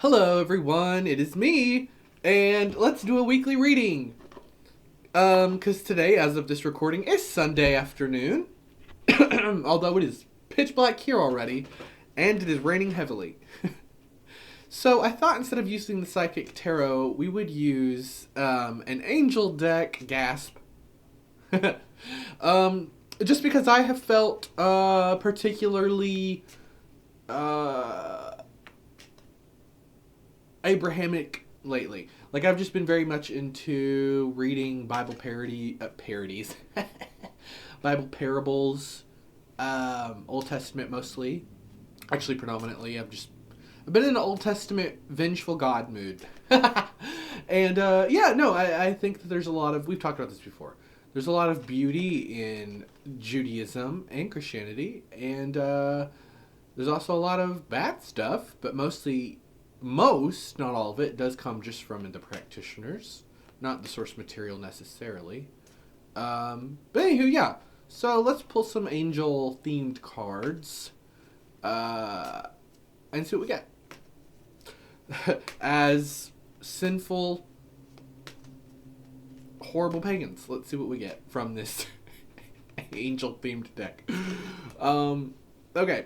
Hello, everyone. It is me, and let's do a weekly reading. Because today, as of this recording, is Sunday afternoon. Although it is pitch black here already, and it is raining heavily. So I thought instead of using the Psychic Tarot, we would use an Angel deck. Gasp. Just because I have felt particularly Abrahamic lately. Like I've just been very much into reading Bible parodies, Bible parables, Old Testament mostly. Actually, predominantly, I've been in an Old Testament vengeful God mood. And I think that there's a lot of, we've talked about this before. There's a lot of beauty in Judaism and Christianity, and there's also a lot of bad stuff, but not all of it, does come just from the practitioners, not the source material necessarily. But anywho, yeah. So let's pull some angel themed cards, and see what we get. As sinful, horrible pagans, let's see what we get from this angel themed deck. Okay.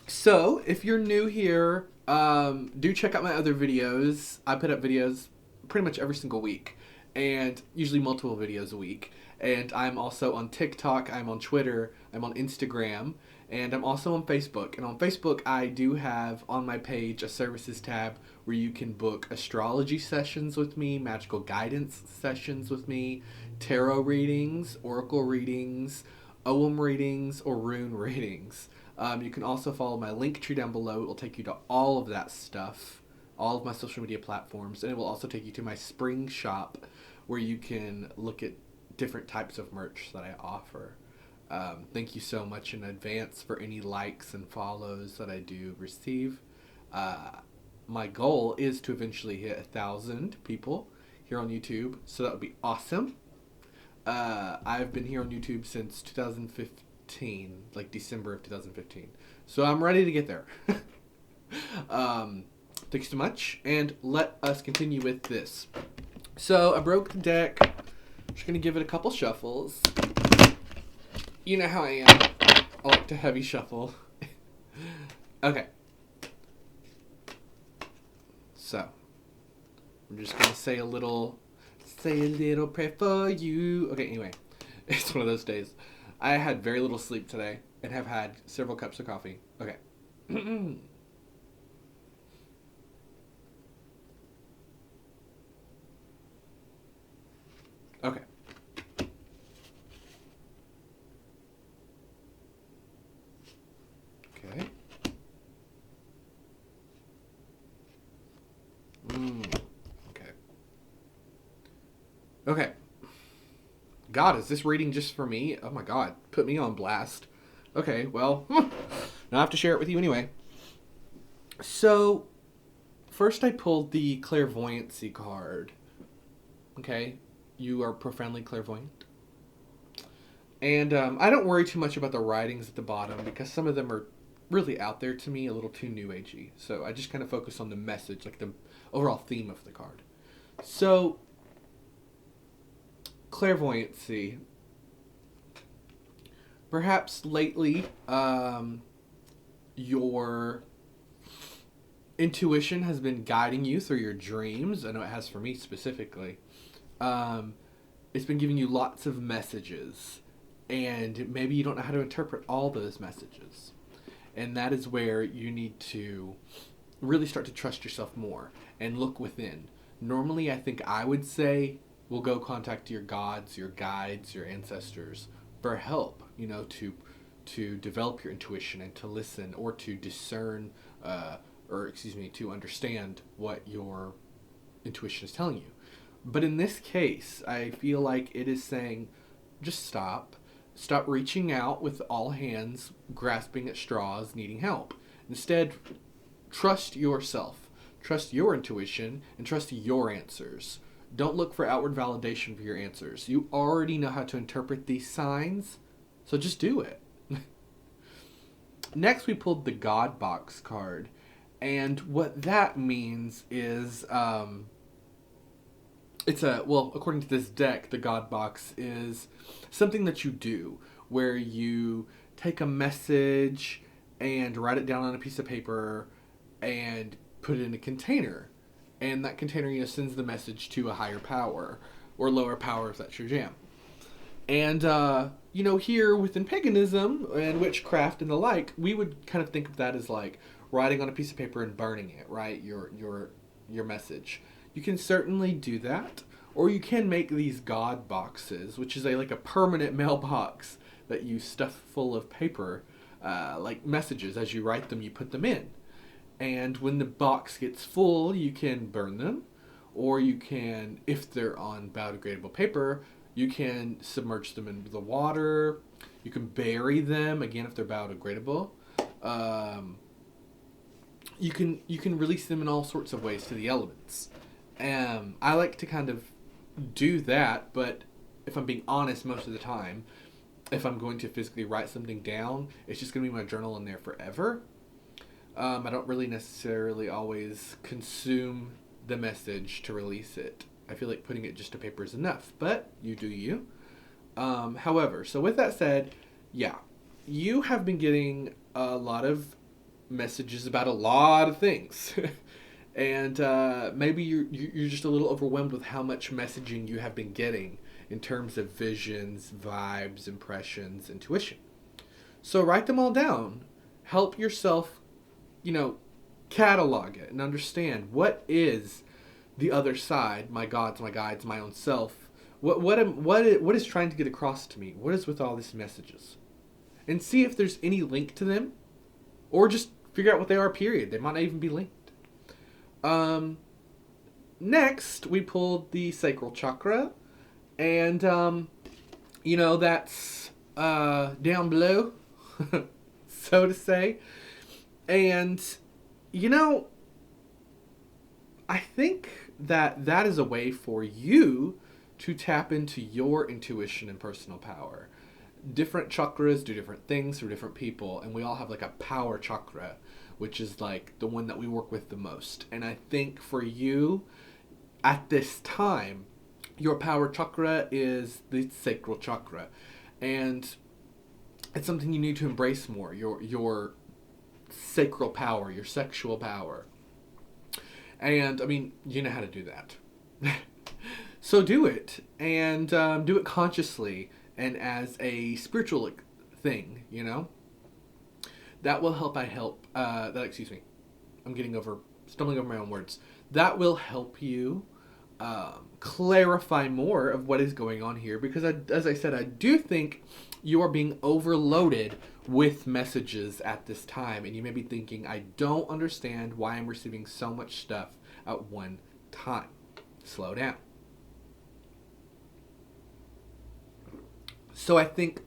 So, if you're new here, do check out my other videos. I put up videos pretty much every single week, and usually multiple videos a week. And I'm also on TikTok, I'm on Twitter, I'm on Instagram, and I'm also on Facebook. And on Facebook, I do have on my page a services tab where you can book astrology sessions with me, magical guidance sessions with me, tarot readings, oracle readings, OM readings, or rune readings. You can also follow my link tree down below. It will take you to all of that stuff, all of my social media platforms, and it will also take you to my spring shop where you can look at different types of merch that I offer. Thank you so much in advance for any likes and follows that I do receive. My goal is to eventually hit 1,000 people here on YouTube, so that would be awesome. I've been here on YouTube since 2015. Like December of 2015. So I'm ready to get there. Thanks so much, and let us continue with this. So I broke the deck. I'm just gonna give it a couple shuffles. You know how I am. I like to heavy shuffle. Okay. So I'm just gonna say a little prayer for you. Okay, anyway. It's one of those days. I had very little sleep today and have had several cups of coffee. Okay. Okay. Okay. Okay. Okay. God, is this reading just for me? Oh my God, put me on blast. Okay, well, now I have to share it with you anyway. So, first I pulled the clairvoyancy card. Okay, you are profoundly clairvoyant. And I don't worry too much about the writings at the bottom because some of them are really out there to me, a little too new agey. So I just kind of focus on the message, like the overall theme of the card. So, clairvoyancy. Perhaps lately, your intuition has been guiding you through your dreams. I know it has for me specifically. It's been giving you lots of messages, and maybe you don't know how to interpret all those messages. And that is where you need to really start to trust yourself more and look within. Normally, I think I would say, we'll go contact your gods, your guides, your ancestors for help, to develop your intuition and to listen or to discern, to understand what your intuition is telling you. But in this case, I feel like it is saying, just stop. Stop reaching out with all hands, grasping at straws, needing help. Instead, trust yourself. Trust your intuition and trust your answers. Don't look for outward validation for your answers. You already know how to interpret these signs, so just do it. Next, we pulled the God Box card. And what that means is, according to this deck, the God Box is something that you do where you take a message and write it down on a piece of paper and put it in a container. And that container, sends the message to a higher power or lower power if that's your jam. And, here within paganism and witchcraft and the like, we would kind of think of that as like writing on a piece of paper and burning it, right? Your message. You can certainly do that, or you can make these God boxes, which is like a permanent mailbox that you stuff full of paper, like messages. As you write them, you put them in. And when the box gets full, you can burn them, or you can, if they're on biodegradable paper, you can submerge them into the water. You can bury them, again, if they're biodegradable. You can release them in all sorts of ways to the elements. I like to kind of do that, but if I'm being honest, most of the time, if I'm going to physically write something down, it's just going to be my journal in there forever. I don't really necessarily always consume the message to release it. I feel like putting it just to paper is enough, but you do you. However, so with that said, yeah, you have been getting a lot of messages about a lot of things. And maybe you're just a little overwhelmed with how much messaging you have been getting in terms of visions, vibes, impressions, intuition. So write them all down. Help yourself, catalog it and understand what is the other side, my gods, my guides, my own self. What is trying to get across to me? What is with all these messages? And see if there's any link to them, or just figure out what they are. Period. They might not even be linked. Next, we pulled the sacral chakra, and that's down below, so to say. And I think that is a way for you to tap into your intuition and personal power. Different chakras do different things for different people, and we all have like a power chakra, which is like the one that we work with the most. And I think for you, at this time, your power chakra is the sacral chakra, and it's something you need to embrace more. Your sacral power, your sexual power. And, you know how to do that. So do it. And do it consciously and as a spiritual thing, That will help I'm stumbling over my own words. That will help you clarify more of what is going on here. Because, as I said, I do think you are being overloaded with messages at this time, and you may be thinking, I don't understand why I'm receiving so much stuff at one time. Slow down. So I think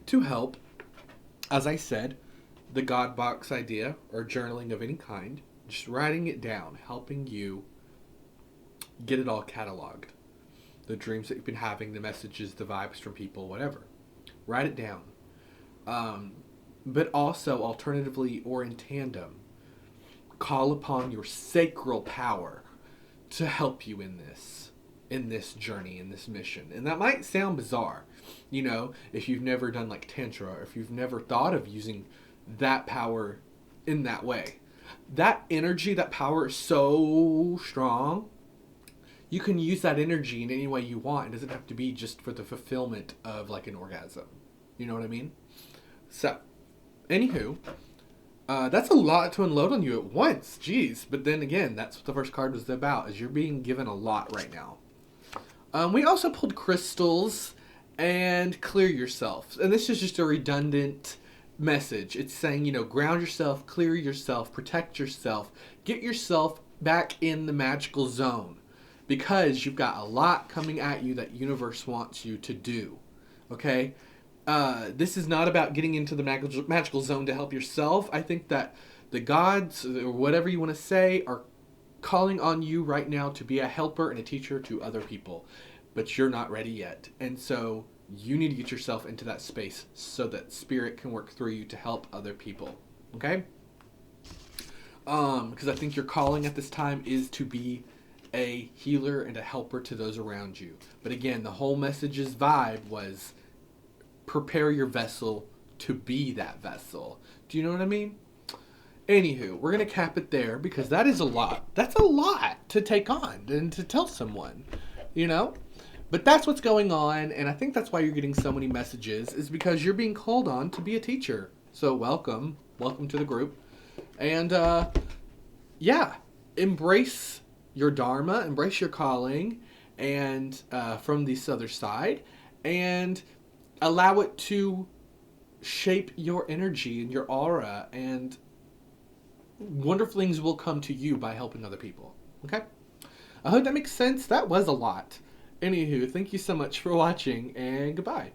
to help, as I said, the God Box idea or journaling of any kind, just writing it down, helping you get it all cataloged. The dreams that you've been having, the messages, the vibes from people, whatever. Write it down. But also, alternatively or in tandem, call upon your sacral power to help you in this journey, in this mission. And that might sound bizarre, if you've never done like Tantra, or if you've never thought of using that power in that way. That energy, that power is so strong. You can use that energy in any way you want. It doesn't have to be just for the fulfillment of like an orgasm. You know what I mean? So, anywho, that's a lot to unload on you at once. Jeez. But then again, that's what the first card was about, is you're being given a lot right now. We also pulled crystals and clear yourself. And this is just a redundant message. It's saying, ground yourself, clear yourself, protect yourself, get yourself back in the magical zone. Because you've got a lot coming at you that universe wants you to do. Okay? This is not about getting into the magical zone to help yourself. I think that the gods, or whatever you want to say, are calling on you right now to be a helper and a teacher to other people. But you're not ready yet. And so you need to get yourself into that space so that spirit can work through you to help other people. Okay? Because I think your calling at this time is to be a healer and a helper to those around you. But again, the whole message's vibe was prepare your vessel to be that vessel. Do you know what I mean? Anywho, we're going to cap it there because that is a lot. That's a lot to take on and to tell someone, you know? But that's what's going on, and I think that's why you're getting so many messages, is because you're being called on to be a teacher. So welcome. Welcome to the group. And, yeah, embrace your dharma, embrace your calling, and from this other side, and allow it to shape your energy and your aura, and wonderful things will come to you by helping other people. Okay? I hope that makes sense. That was a lot. Anywho, thank you so much for watching, and goodbye.